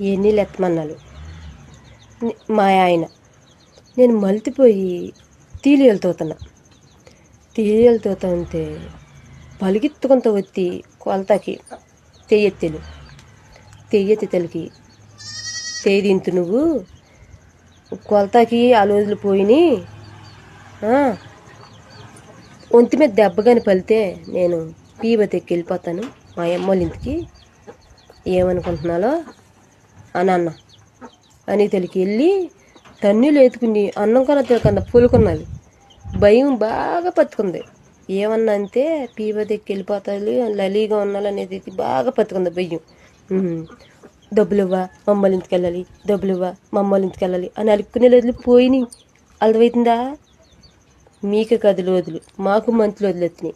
ఏ నీళ్ళు ఎత్తమన్నాడు మా ఆయన. నేను మలితిపోయి తీలియలు తోతుంటే పలిగిత్తుకుంటూ వచ్చి కొలతకి తెయ్యెత్తి తలకి తెయ్యింతు నువ్వు కొలతకి ఆ రోజులు పోయినాయి, ఒంటి మీద దెబ్బగాని పలితే నేను పీబతెక్కి వెళ్ళిపోతాను మా అమ్మోళ్ళ ఇంటికి, ఏమనుకుంటున్నాలో అని అన్న. అని తెలికి వెళ్ళి తన్నీళ్ళు ఎత్తుకుని అన్నం కన్నా తినకన్నా పూలుకున్నది. భయం బాగా పట్టుకుంది. ఏమన్నా అంటే పీబతెక్కి వెళ్ళిపోతాడు లలీగా ఉన్నాడు అనేది బాగా పట్టుకుంది భయం. డబ్బులు ఇవ్వా మమ్మల్ని ఇంటికి వెళ్ళాలి, డబ్బులు ఇవ్వా మమ్మల్ని ఇంటికి వెళ్ళాలి అని అలుక్కునే రోజులు పోయినాయి. అర్థమవుతుందా? మీకు కథలు వదులు, మాకు మంత్రులు వదిలేస్తున్నాయి.